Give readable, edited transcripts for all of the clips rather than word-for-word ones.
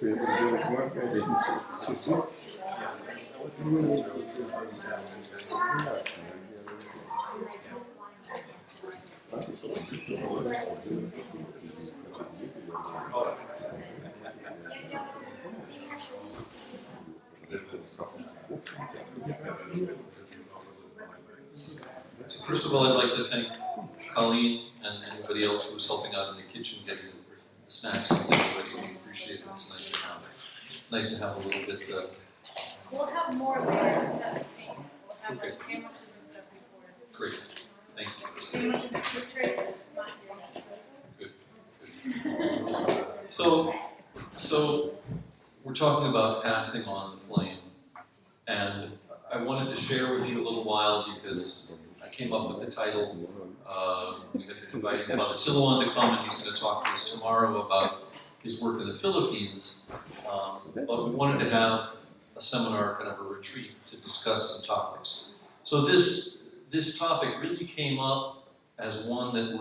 First of all, I'd like to thank Colleen and anybody else who was helping out in the kitchen getting the snacks and things ready. We appreciate it. It's nice to have a little bit. We'll have more later instead of paint. We'll have like sandwiches and stuff before. Great. Thank you. Sandwiches and fruit trays, it's just not here. Good. So we're talking about passing on the flame, and I wanted to share with you a little while because I came up with the title. We had been inviting Father Silouan to come, and he's going to talk to us tomorrow about his work in the Philippines. But we wanted to have a seminar, kind of a retreat, to discuss some topics. So this topic really came up as one that I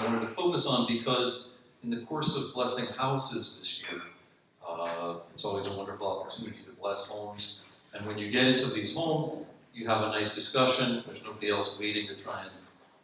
wanted to focus on because in the course of blessing houses this year, it's always a wonderful opportunity to bless homes. And when you get into somebody's home, you have a nice discussion. There's nobody else waiting to try and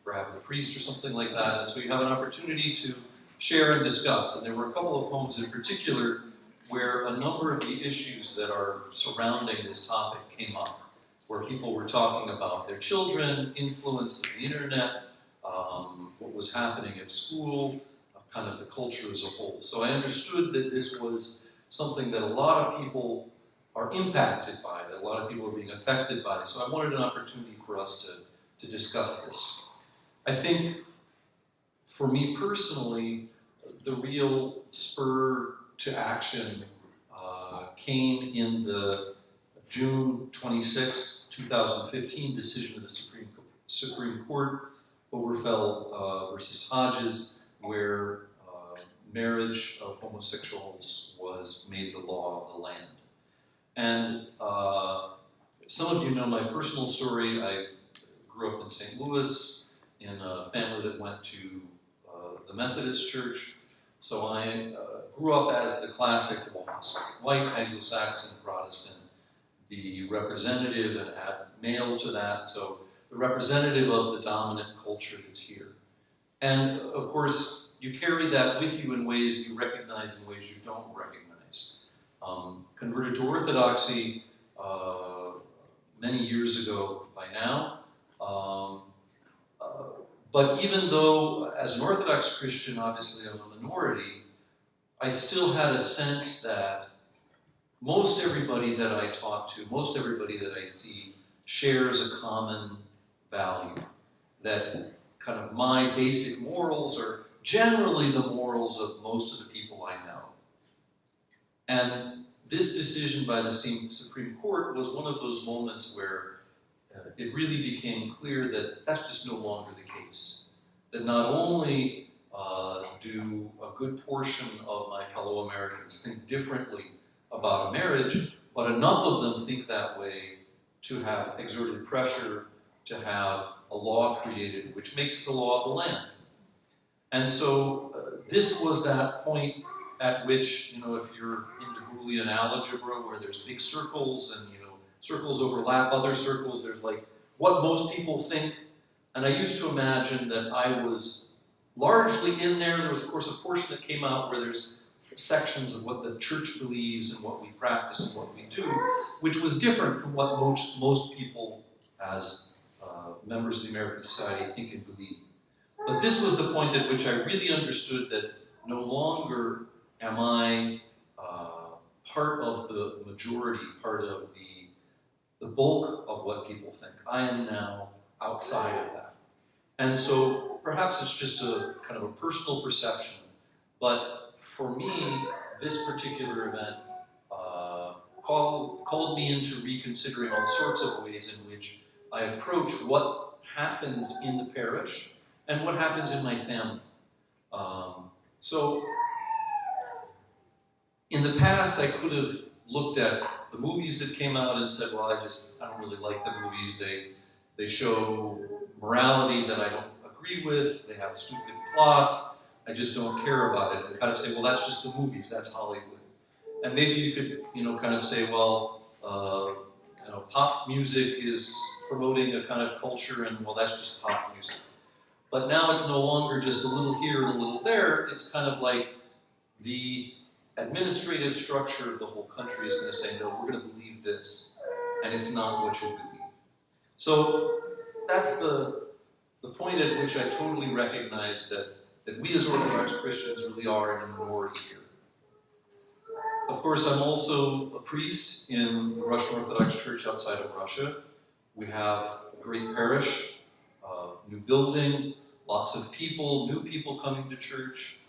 grab the priest or something like that. And so you have an opportunity to share and discuss. And there were a couple of homes in particular where a number of the issues that are surrounding this topic came up, where people were talking about their children, influence of the internet, what was happening at school, kind of the culture as a whole. So I understood that this was something that a lot of people are impacted by, that a lot of people are being affected by. So I wanted an opportunity for us to discuss this. I think, for me personally, the real spur to action came in the June 26, 2015 decision of the Supreme Court, Oberfell versus Hodges, where marriage of homosexuals was made the law of the land. And some of you know my personal story. I grew up in St. Louis in a family that went to the Methodist Church. So I grew up as the classic white Anglo-Saxon Protestant, the representative and add male to that, so the representative of the dominant culture that's here. And of course, you carry that with you in ways you recognize and ways you don't recognize. Converted to Orthodoxy many years ago by now. But even though, as an Orthodox Christian, obviously I'm a minority, I still had a sense that most everybody that I talk to, most everybody that I see, shares a common value. That kind of my basic morals are generally the morals of most of the people I know. And this decision by the Supreme Court was one of those moments where it really became clear that that's just no longer the case. That not only do a good portion of my fellow Americans think differently about a marriage, but enough of them think that way to have exerted pressure to have a law created which makes it the law of the land. And so this was that point at which, if you're into Boolean algebra where there's big circles and, circles overlap other circles, there's like what most people think. And I used to imagine that I was largely in there. There was, of course, a portion that came out where there's sections of what the church believes and what we practice and what we do, which was different from what most people as members of the American society think and believe. But this was the point at which I really understood that no longer am I part of the majority, part of the bulk of what people think. I am now outside of that. And so perhaps it's just a kind of a personal perception, but for me, this particular event called me into reconsidering all sorts of ways in which I approach what happens in the parish and what happens in my family. So in the past, I could have looked at the movies that came out and said, well, I don't really like the movies. They show morality that I don't agree with. They have stupid plots. I just don't care about it. And kind of say, well, that's just the movies. That's Hollywood. And maybe you could, kind of say, well, pop music is promoting a kind of culture, and well, that's just pop music. But now it's no longer just a little here and a little there. It's kind of like the administrative structure of the whole country is going to say, no, we're going to believe this, and it's not what you believe. So that's the point at which I totally recognize that we as Orthodox Christians really are in a minority here. Of course, I'm also a priest in the Russian Orthodox Church outside of Russia. We have a great parish, new building, lots of people, new people coming to church,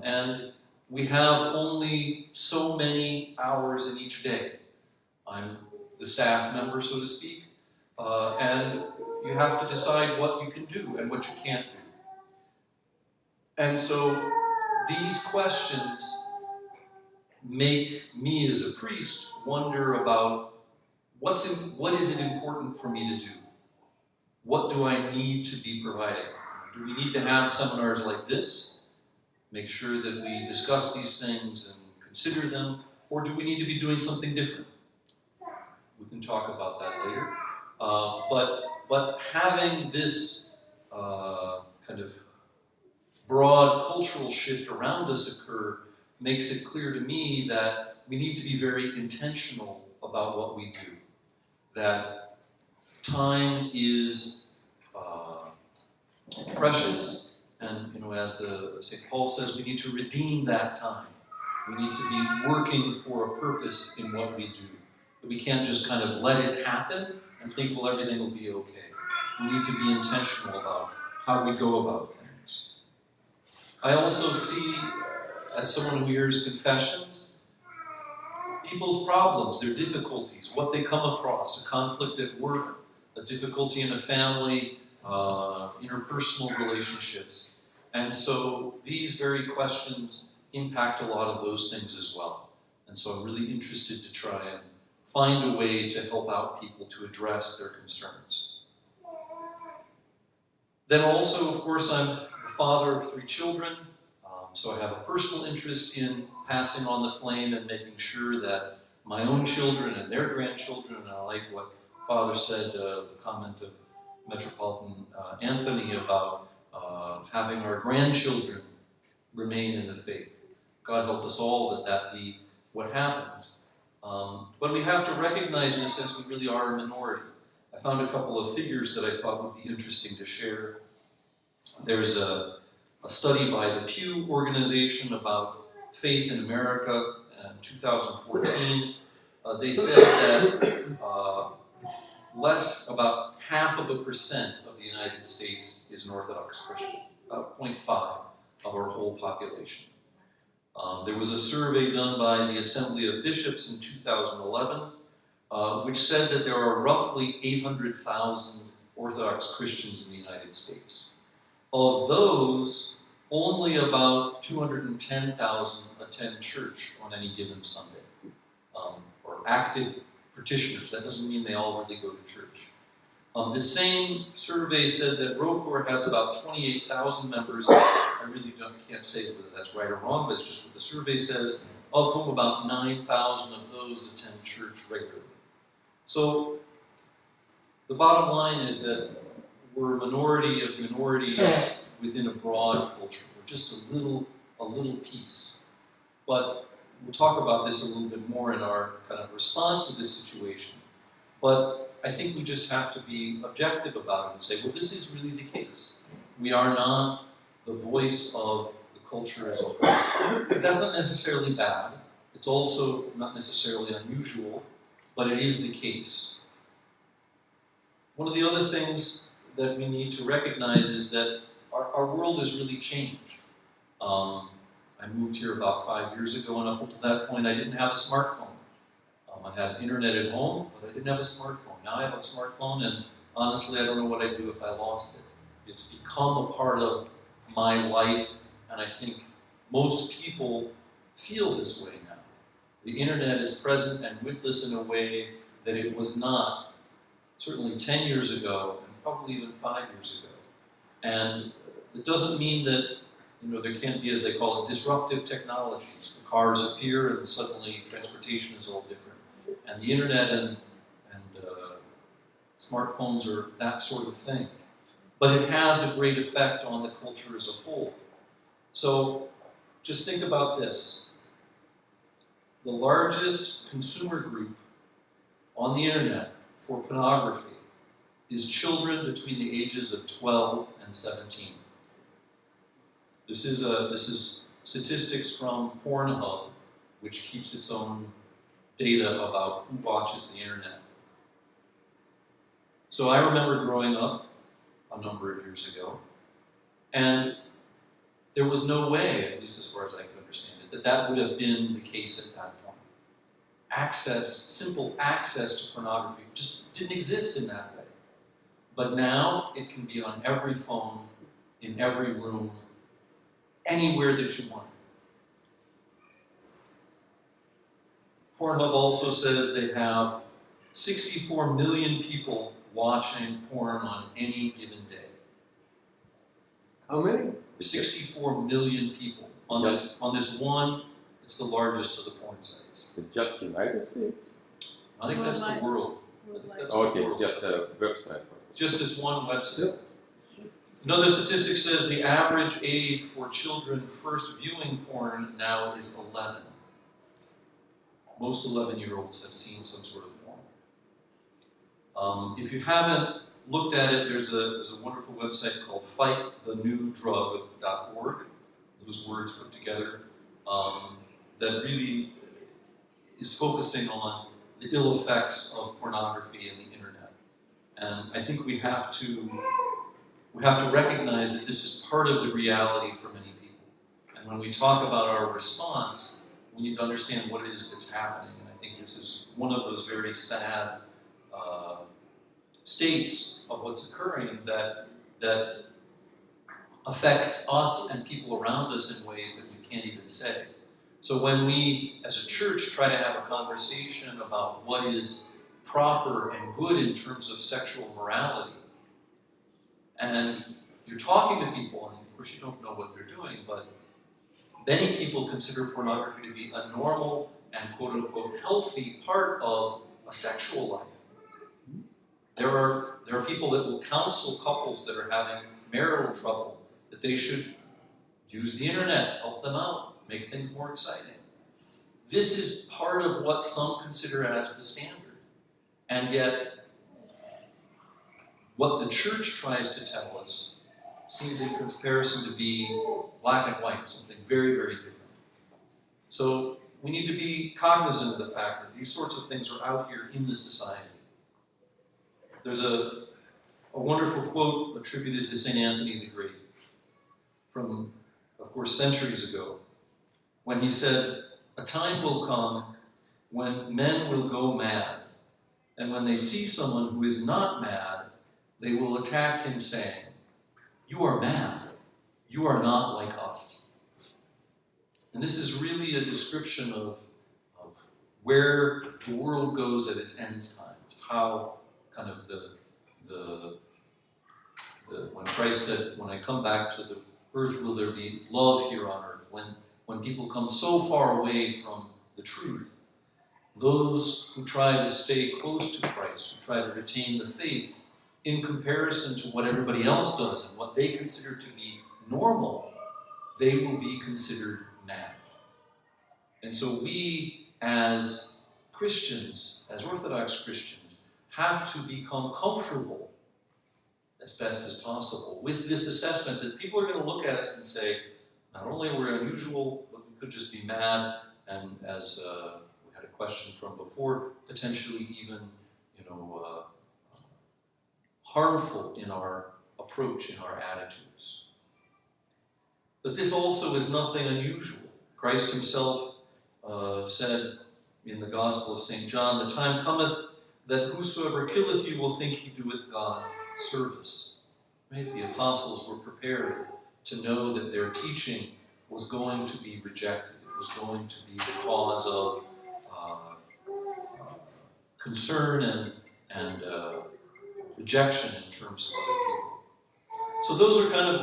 and we have only so many hours in each day. I'm the staff member, so to speak, and you have to decide what you can do and what you can't do. And so these questions make me as a priest wonder about what is it important for me to do? What do I need to be providing? Do we need to have seminars like this? Make sure that we discuss these things and consider them, or do we need to be doing something different? We can talk about that later. But having this kind of broad cultural shift around us occur makes it clear to me that we need to be very intentional about what we do. That time is precious, and as the St. Paul says, we need to redeem that time. We need to be working for a purpose in what we do. We can't just kind of let it happen and think, well, everything will be okay. We need to be intentional about how we go about things. I also see, as someone who hears confessions, people's problems, their difficulties, what they come across, a conflict at work, a difficulty in a family, interpersonal relationships. And so these very questions impact a lot of those things as well. And so I'm really interested to try and find a way to help out people to address their concerns. Then also, of course, I'm the father of 3 children. So I have a personal interest in passing on the flame and making sure that my own children and their grandchildren, and I like what Father said, the comment of Metropolitan Anthony about having our grandchildren remain in the faith. God help us all that be what happens. But we have to recognize, in a sense, we really are a minority. I found a couple of figures that I thought would be interesting to share. There's a study by the Pew organization about faith in America in 2014. They said that about 0.5% of the United States is an Orthodox Christian, about 0.5 of our whole population. There was a survey done by the Assembly of Bishops in 2011, which said that there are roughly 800,000 Orthodox Christians in the United States. Of those, only about 210,000 attend church on any given Sunday, or active petitioners. That doesn't mean they all really go to church. The same survey said that ROCOR has about 28,000 members. I can't say whether that's right or wrong, but it's just what the survey says, of whom about 9,000 of those attend church regularly. So the bottom line is that we're a minority of minorities within a broad culture. We're just a little piece. But we'll talk about this a little bit more in our kind of response to this situation. But I think we just have to be objective about it and say, well, this is really the case. We are not the voice of the culture as a whole. That's not necessarily bad. It's also not necessarily unusual, but it is the case. One of the other things that we need to recognize is that our world has really changed. I moved here about 5 years ago, and up until that point, I didn't have a smartphone. I had internet at home, but I didn't have a smartphone. Now I have a smartphone, and honestly, I don't know what I'd do if I lost it. It's become a part of my life, and I think most people feel this way now. The internet is present and with us in a way that it was not, certainly 10 years ago, and probably even 5 years ago. And it doesn't mean that, there can be, as they call it, disruptive technologies. The cars appear and suddenly transportation is all different. And the internet and smartphones are that sort of thing. But it has a great effect on the culture as a whole. So just think about this. The largest consumer group on the internet for pornography is children between the ages of 12 and 17. This is statistics from Pornhub, which keeps its own data about who watches the internet. So I remember growing up a number of years ago, and there was no way, at least as far as I could understand it, that would have been the case at that point. Simple access to pornography just didn't exist in that way. But now it can be on every phone, in every room, anywhere that you want. Pornhub also says they have 64 million people watching porn on any given day. How many? 64 million people on this one. It's the largest of the porn sites. It's just United States? I think that's the world. That's the Okay, world. just a website. Just this one website. Another statistic says the average age for children first viewing porn now is 11. Most 11-year-olds have seen some sort of porn. If you haven't looked at it, there's a wonderful website called fightthenewdrug.org. Those words put together, that really is focusing on the ill effects of pornography and the internet. And I think we have to recognize that this is part of the reality for many people. And when we talk about our response, we need to understand what it is that's happening. And I think this is one of those very sad states of what's occurring that affects us and people around us in ways that we can't even say. So when we, as a church, try to have a conversation about what is proper and good in terms of sexual morality, and you're talking to people, and of course you don't know what they're doing, but many people consider pornography to be a normal and quote-unquote healthy part of a sexual life. There are people that will counsel couples that are having marital trouble that they should use the internet, help them out, make things more exciting. This is part of what some consider as the standard. And yet, what the church tries to tell us seems in comparison to be black and white, something very, very different. So we need to be cognizant of the fact that these sorts of things are out here in the society. There's a wonderful quote attributed to St. Anthony the Great from, of course, centuries ago, when he said, "A time will come when men will go mad, and when they see someone who is not mad, they will attack him saying, 'You are mad. You are not like us.'" And this is really a description of where the world goes at its end times, how kind of when Christ said, "When I come back to the earth, will there be love here on earth?" When people come so far away from the truth, those who try to stay close to Christ, who try to retain the faith, in comparison to what everybody else does and what they consider to be normal, they will be considered mad. And so we, as Christians, as Orthodox Christians, have to become comfortable as best as possible with this assessment that people are going to look at us and say, not only are we unusual, but we could just be mad, and as we had a question from before, potentially even, harmful in our approach, in our attitudes. But this also is nothing unusual. Christ himself said in the Gospel of St. John, "The time cometh that whosoever killeth you will think he doeth God service." Right? The apostles were prepared to know that their teaching was going to be rejected. It was going to be the cause of concern and rejection in terms of other people. So those are kind of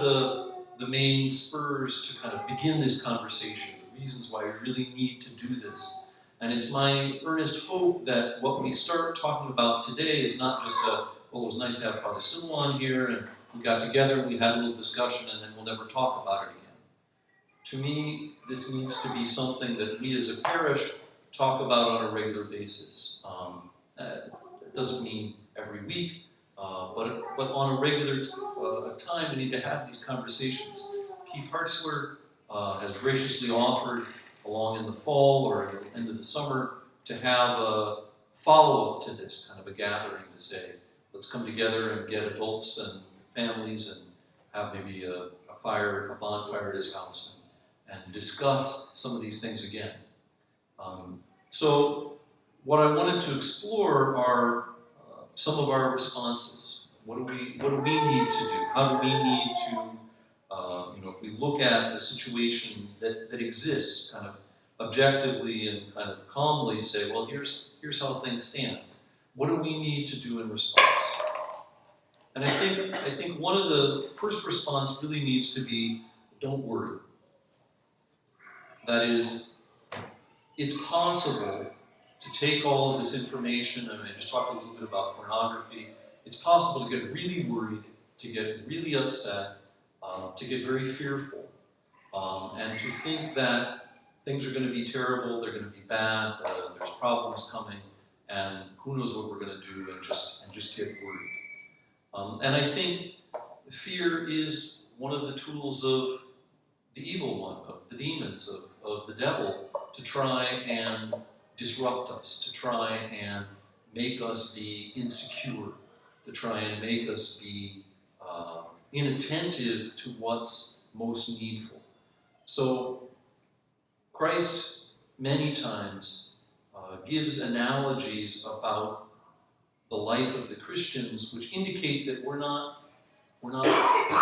the main spurs to kind of begin this conversation, the reasons why we really need to do this. And it's my earnest hope that what we start talking about today is not just well, it was nice to have Father Simo on here, and we got together, we had a little discussion, and then we'll never talk about it again. To me, this needs to be something that we as a parish talk about on a regular basis. It doesn't mean every week, but on a regular time, we need to have these conversations. Keith Hartzler has graciously offered, along in the fall or at the end of the summer, to have a follow-up to this, kind of a gathering to say, let's come together and get adults and families and have maybe a bonfire at his house and discuss some of these things again. So what I wanted to explore are some of our responses. What do we need to do? How do we need to, if we look at the situation that exists, kind of objectively and kind of calmly say, well, here's how things stand. What do we need to do in response? And I think one of the first response really needs to be, don't worry. That is, it's possible to take all of this information, and I just talked a little bit about pornography, it's possible to get really worried, to get really upset, to get very fearful, and to think that things are going to be terrible, they're going to be bad, there's problems coming, and who knows what we're going to do, and just get worried. And I think fear is one of the tools of the evil one, of the demons, of the devil, to try and disrupt us, to try and make us be insecure, to try and make us be inattentive to what's most needful. So Christ many times gives analogies about the life of the Christians, which indicate that we're not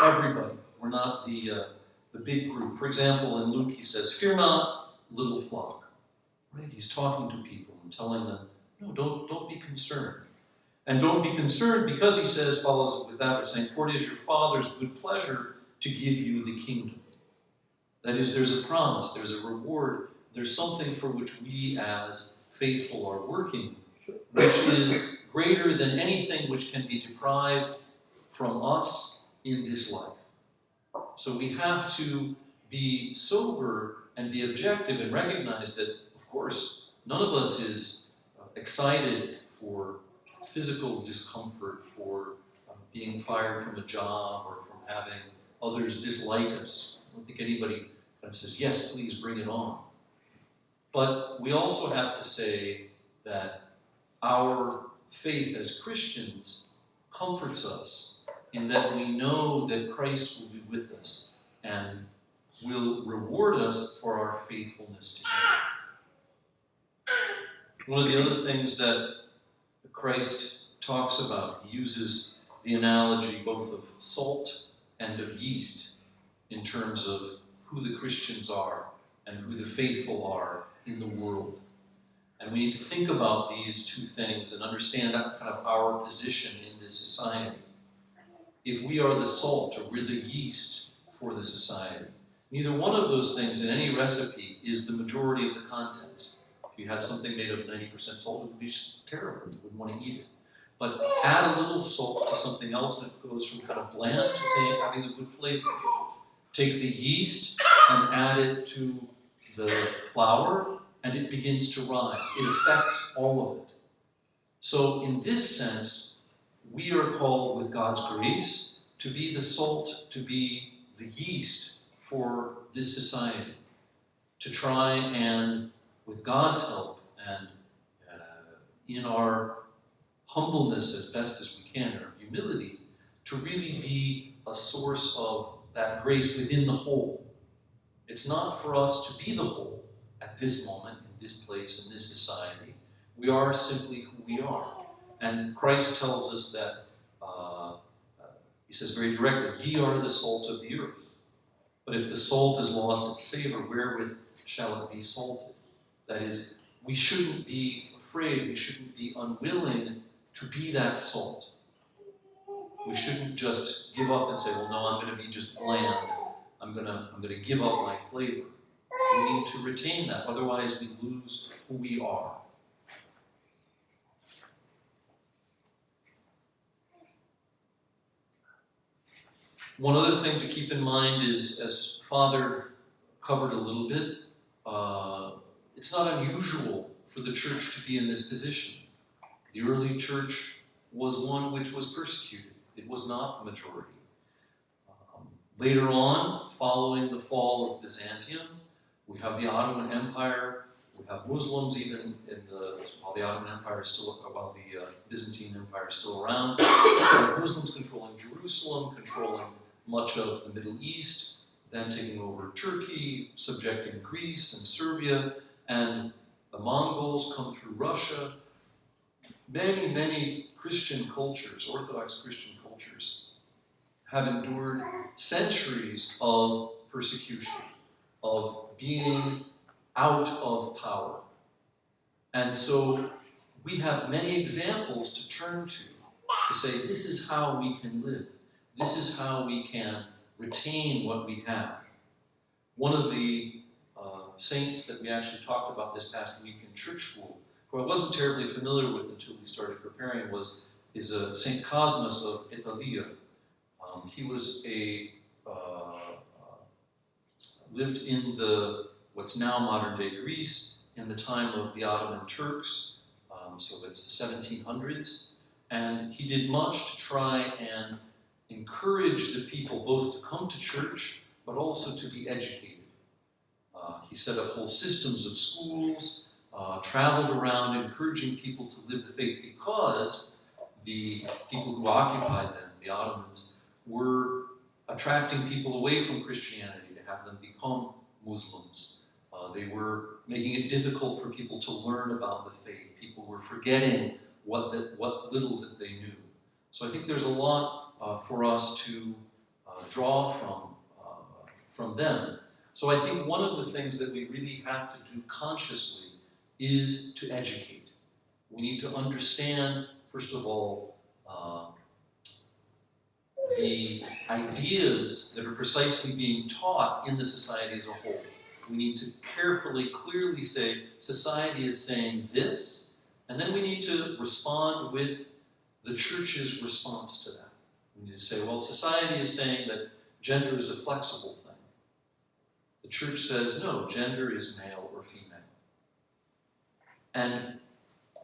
everybody. We're not the big group. For example, in Luke he says, "Fear not, little flock." Right? He's talking to people and telling them, no, don't be concerned. And don't be concerned because he says, follows it with that by saying, "For it is your Father's good pleasure to give you the kingdom." That is, there's a promise, there's a reward, there's something for which we as faithful are working, which is greater than anything which can be deprived from us in this life. So we have to be sober and be objective and recognize that, of course, none of us is excited for physical discomfort, for being fired from a job or from having others dislike us. I don't think anybody kind of says, yes, please bring it on. But we also have to say that our faith as Christians comforts us in that we know that Christ will be with us and will reward us for our faithfulness to Him. One of the other things that Christ talks about, he uses the analogy both of salt and of yeast in terms of who the Christians are and who the faithful are in the world. And we need to think about these two things and understand kind of our position in this society. If we are the salt or we're the yeast for the society, neither one of those things in any recipe is the majority of the contents. If you had something made of 90% salt, it would be just terrible. You wouldn't want to eat it. But add a little salt to something else and it goes from kind of bland to having a good flavor. Take the yeast and add it to the flour and it begins to rise. It affects all of it. So in this sense, we are called with God's grace to be the salt, to be the yeast for this society, to try and, with God's help and in our humbleness as best as we can, our humility, to really be a source of that grace within the whole. It's not for us to be the whole at this moment, in this place, in this society. We are simply who we are. And Christ tells us that, he says very directly, "Ye are the salt of the earth. But if the salt has lost its savor, wherewith shall it be salted?" That is, we shouldn't be afraid, we shouldn't be unwilling to be that salt. We shouldn't just give up and say, well, no, I'm going to be just bland. I'm gonna give up my flavor. We need to retain that, otherwise we lose who we are. One other thing to keep in mind is, as Father covered a little bit, it's not unusual for the church to be in this position. The early church was one which was persecuted. It was not the majority. Later on, following the fall of Byzantium, we have the Ottoman Empire. We have Muslims even while the Ottoman Empire is still, while the Byzantine Empire is still around. Muslims controlling Jerusalem, controlling much of the Middle East, then taking over Turkey, subjecting Greece and Serbia, and the Mongols come through Russia. Many, many Christian cultures, Orthodox Christian cultures, have endured centuries of persecution, of being out of power. And so we have many examples to turn to say, this is how we can live. This is how we can retain what we have. One of the saints that we actually talked about this past week in church school, who I wasn't terribly familiar with until we started preparing, is Saint Cosmas of Italia. He was lived in what's now modern-day Greece in the time of the Ottoman Turks, so it's the 1700s, and he did much to try and encourage the people both to come to church, but also to be educated. He set up whole systems of schools, traveled around encouraging people to live the faith, because the people who occupied them, the Ottomans, were attracting people away from Christianity to have them become Muslims. They were making it difficult for people to learn about the faith. People were forgetting what little that they knew. So I think there's a lot for us to draw from them. So I think one of the things that we really have to do consciously is to educate. We need to understand, first of all, the ideas that are precisely being taught in the society as a whole. We need to carefully, clearly say, society is saying this, and then we need to respond with the church's response to that. We need to say, well, society is saying that gender is a flexible thing. The church says, no, gender is male or female. And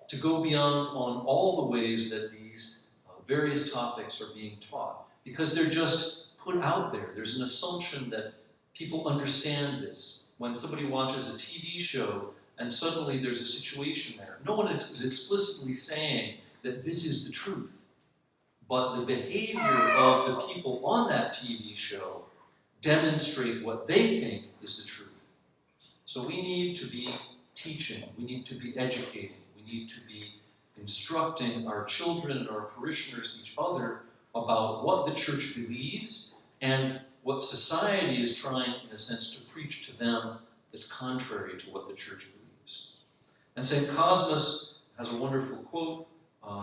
to go beyond on all the ways that these various topics are being taught, because they're just put out there. There's an assumption that people understand this. When somebody watches a TV show and suddenly there's a situation there, no one is explicitly saying that this is the truth. But the behavior of the people on that TV show demonstrate what they think is the truth. So we need to be teaching, we need to be educating, we need to be instructing our children and our parishioners, each other, about what the church believes and what society is trying, in a sense, to preach to them that's contrary to what the church believes. And St. Cosmas has a wonderful quote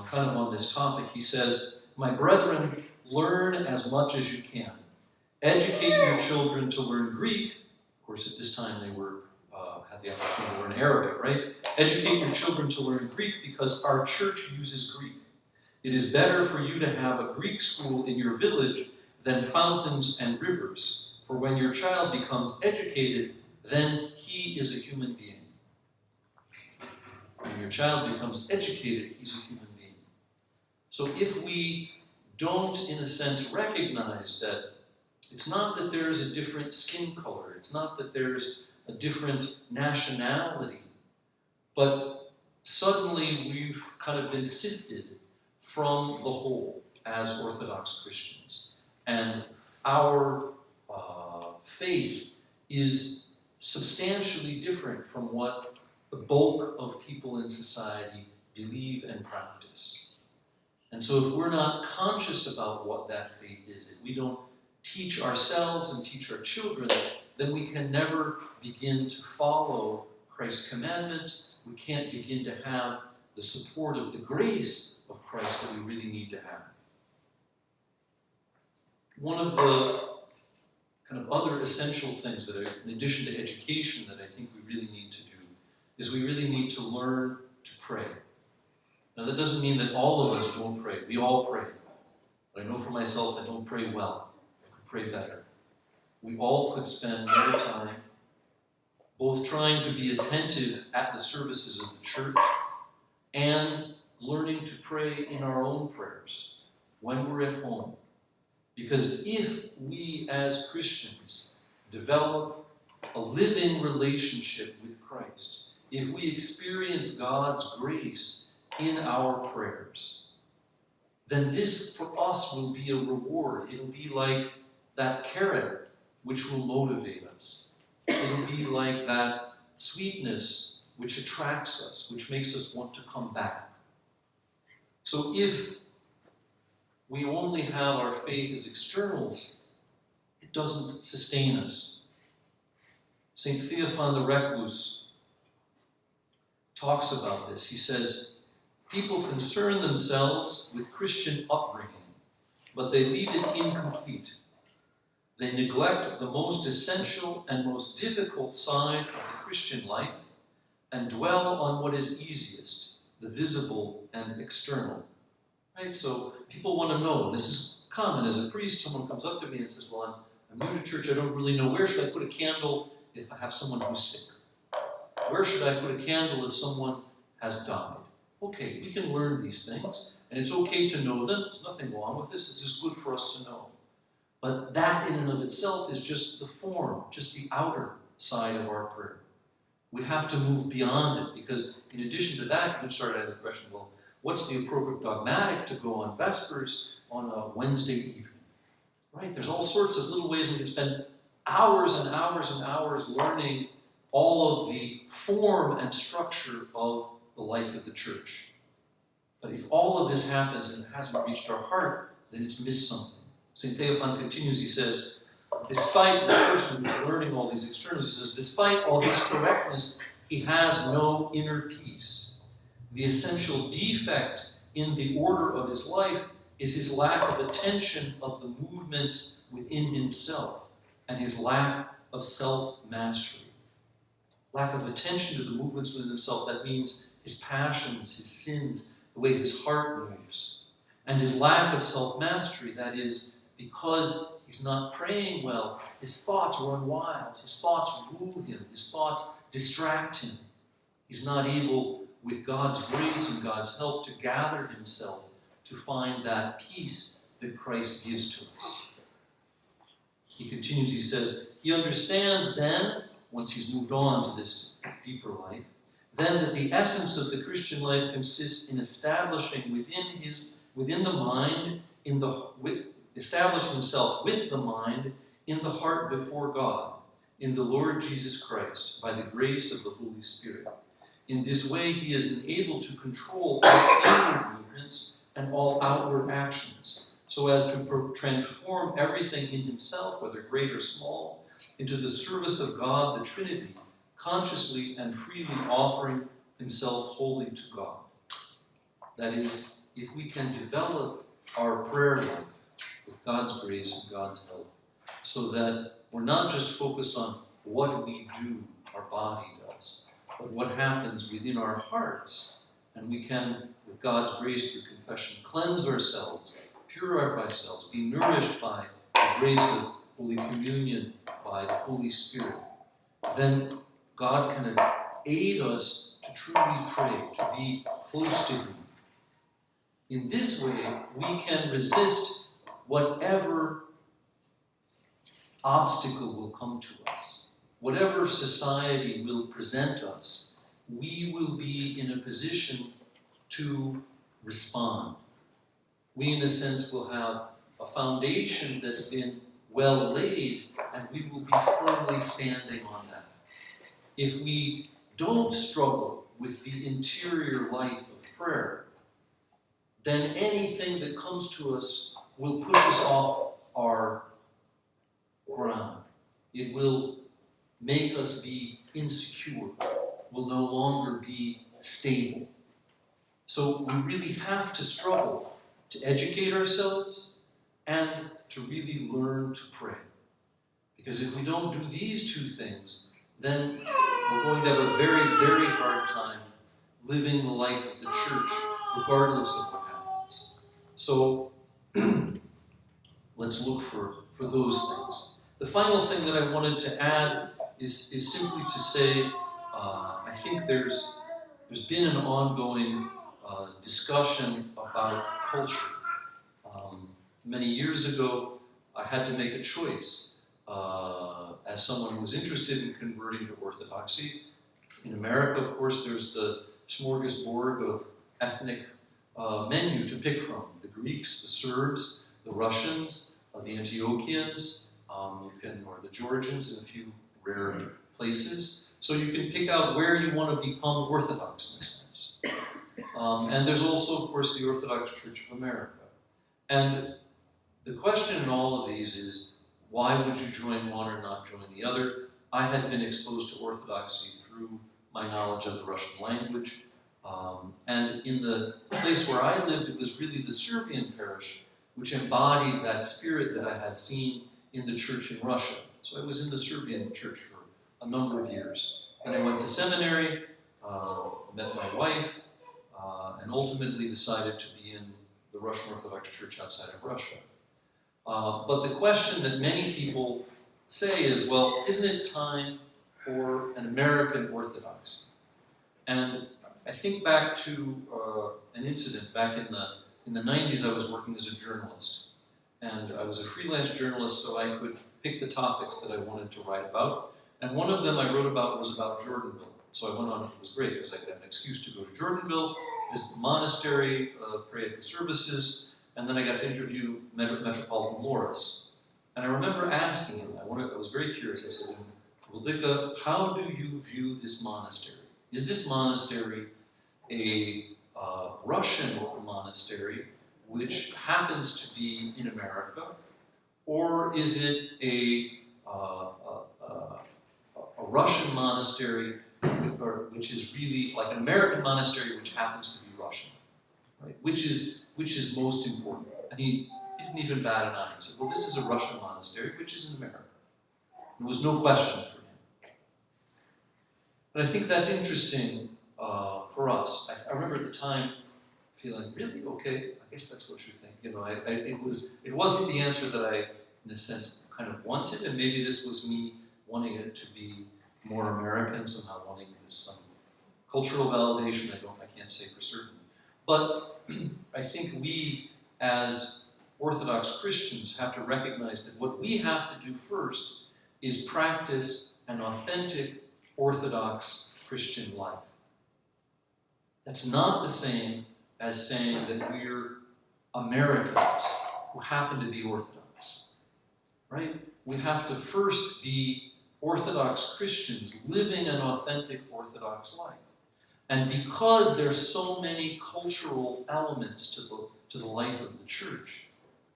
kind of on this topic. He says, "My brethren, learn as much as you can. Educate your children to learn Greek." Of course, at this time they had the opportunity to learn Arabic, right? Educate your children to learn Greek because our church uses Greek. It is better for you to have a Greek school in your village than fountains and rivers. For when your child becomes educated, then he is a human being. When your child becomes educated, he's a human being. So if we don't, in a sense, recognize that it's not that there's a different skin color, it's not that there's a different nationality, but suddenly we've kind of been sifted from the whole as Orthodox Christians. And our faith is substantially different from what the bulk of people in society believe and practice. And so if we're not conscious about what that faith is, if we don't teach ourselves and teach our children, then we can never begin to follow Christ's commandments. We can't begin to have the support of the grace of Christ that we really need to have. One of the kind of other essential things that are, in addition to education, that I think we really need to do, is we really need to learn to pray. Now that doesn't mean that all of us don't pray. We all pray. But I know for myself I don't pray well. I could pray better. We all could spend more time both trying to be attentive at the services of the church and learning to pray in our own prayers when we're at home. Because if we as Christians develop a living relationship with Christ, if we experience God's grace in our prayers, then this for us will be a reward. It'll be like that carrot which will motivate us. It'll be like that sweetness which attracts us, which makes us want to come back. So if we only have our faith as externals, it doesn't sustain us. St. Theophan the Recluse talks about this. He says, people concern themselves with Christian upbringing, but they leave it incomplete. They neglect the most essential and most difficult side of the Christian life and dwell on what is easiest, the visible and external. Right? So people want to know, and this is common. As a priest, someone comes up to me and says, well, I'm new to church, I don't really know, where should I put a candle if I have someone who's sick? Where should I put a candle if someone has died? Okay, we can learn these things, and it's okay to know them. There's nothing wrong with this. This is good for us to know. But that in and of itself is just the form, just the outer side of our prayer. We have to move beyond it, because in addition to that, you can start out the question, well, what's the appropriate dogmatic to go on Vespers on a Wednesday evening? Right? There's all sorts of little ways we can spend hours and hours and hours learning all of the form and structure of the life of the church. But if all of this happens and it hasn't reached our heart, then it's missed something. St. Theophan continues, he says, despite the person who's learning all these externals, he says, despite all this correctness, he has no inner peace. The essential defect in the order of his life is his lack of attention of the movements within himself and his lack of self-mastery. Lack of attention to the movements within himself, that means his passions, his sins, the way his heart moves. And his lack of self-mastery, that is, because he's not praying well, his thoughts run wild, his thoughts rule him, his thoughts distract him. He's not able, with God's grace and God's help, to gather himself to find that peace that Christ gives to us. He continues, he says, he understands then, once he's moved on to this deeper life, then that the essence of the Christian life consists in establishing within the mind, establishing himself with the mind in the heart before God, in the Lord Jesus Christ, by the grace of the Holy Spirit. In this way, he is enabled to control all inward movements and all outward actions, so as to transform everything in himself, whether great or small, into the service of God, the Trinity, consciously and freely offering himself wholly to God. That is, if we can develop our prayer life with God's grace and God's help, so that we're not just focused on what we do, our body does, but what happens within our hearts, and we can, with God's grace through confession, cleanse ourselves, purify ourselves, be nourished by the grace of Holy Communion, by the Holy Spirit, then God can aid us to truly pray, to be close to him. In this way, we can resist whatever obstacle will come to us. Whatever society will present us, we will be in a position to respond. We, in a sense, will have a foundation that's been well laid, and we will be firmly standing on that. If we don't struggle with the interior life of prayer, then anything that comes to us will push us off our ground. It will make us be insecure, will no longer be stable. So we really have to struggle to educate ourselves and to really learn to pray. Because if we don't do these two things, then we're going to have a very, very hard time living the life of the church, regardless of what happens. So let's look for those things. The final thing that I wanted to add is simply to say, I think there's been an ongoing discussion about culture. Many years ago, I had to make a choice as someone who was interested in converting to Orthodoxy. In America, of course, there's the smorgasbord of ethnic menu to pick from. The Greeks, the Serbs, the Russians, the Antiochians, or the Georgians in a few rare places. So you can pick out where you want to become Orthodox in a sense. And there's also, of course, the Orthodox Church of America. And the question in all of these is, why would you join one or not join the other? I had been exposed to Orthodoxy through my knowledge of the Russian language. And in the place where I lived, it was really the Serbian parish which embodied that spirit that I had seen in the church in Russia. So I was in the Serbian church for a number of years. Then I went to seminary, met my wife, and ultimately decided to be in the Russian Orthodox Church outside of Russia. But the question that many people say is, well, isn't it time for an American Orthodoxy? And I think back to an incident back in the 90s. I was working as a journalist. And I was a freelance journalist, so I could pick the topics that I wanted to write about. And one of them I wrote about was about Jordanville. So I went on, it was great, because I got an excuse to go to Jordanville, visit the monastery, pray at the services, and then I got to interview Metropolitan Loris. And I remember asking him, I was very curious, I said, Vladika, how do you view this monastery? Is this monastery a Russian monastery, which happens to be in America, or is it a Russian monastery, which is really like an American monastery, which happens to be Russian, right? Which is most important? And he didn't even bat an eye. He said, "Well, this is a Russian monastery, which is in America." There was no question for him. And I think that's interesting for us. I remember at the time feeling, really? Okay, I guess that's what you think. You know, it wasn't the answer that I, in a sense, kind of wanted, and maybe this was me wanting it to be more American, somehow wanting this cultural validation. I can't say for certain. But I think we, as Orthodox Christians, have to recognize that what we have to do first is practice an authentic Orthodox Christian life. That's not the same as saying that we're Americans who happen to be Orthodox, right? We have to first be Orthodox Christians living an authentic Orthodox life. And because there's so many cultural elements to the life of the church,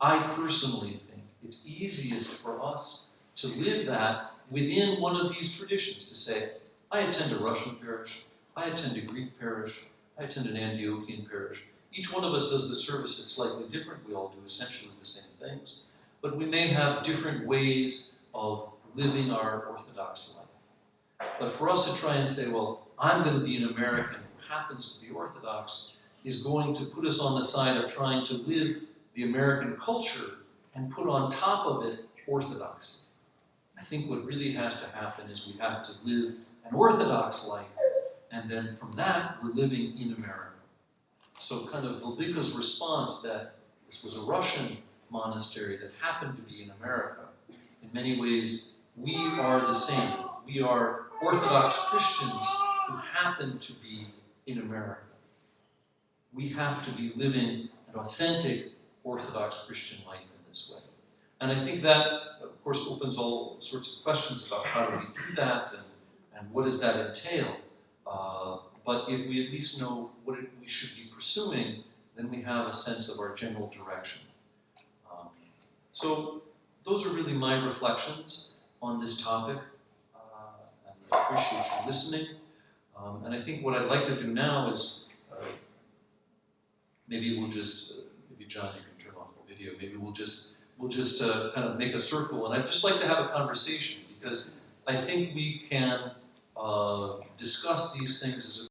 I personally think it's easiest for us to live that within one of these traditions, to say, I attend a Russian parish, I attend a Greek parish, I attend an Antiochian parish. Each one of us does the services slightly different. We all do essentially the same things. But we may have different ways of living our Orthodox life. But for us to try and say, well, I'm going to be an American who happens to be Orthodox, is going to put us on the side of trying to live the American culture and put on top of it Orthodoxy. I think what really has to happen is we have to live an Orthodox life, and then from that, we're living in America. So kind of Vladika's response that this was a Russian monastery that happened to be in America, in many ways, we are the same. We are Orthodox Christians who happen to be in America. We have to be living an authentic Orthodox Christian life in this way. And I think that, of course, opens all sorts of questions about how do we do that and what does that entail. But if we at least know what we should be pursuing, then we have a sense of our general direction. So those are really my reflections on this topic. And I appreciate you listening. And I think what I'd like to do now is, maybe we'll just, maybe John, you can turn off the video, maybe we'll just we'll just kind of make a circle, and I'd just like to have a conversation, because I think we can discuss these things as a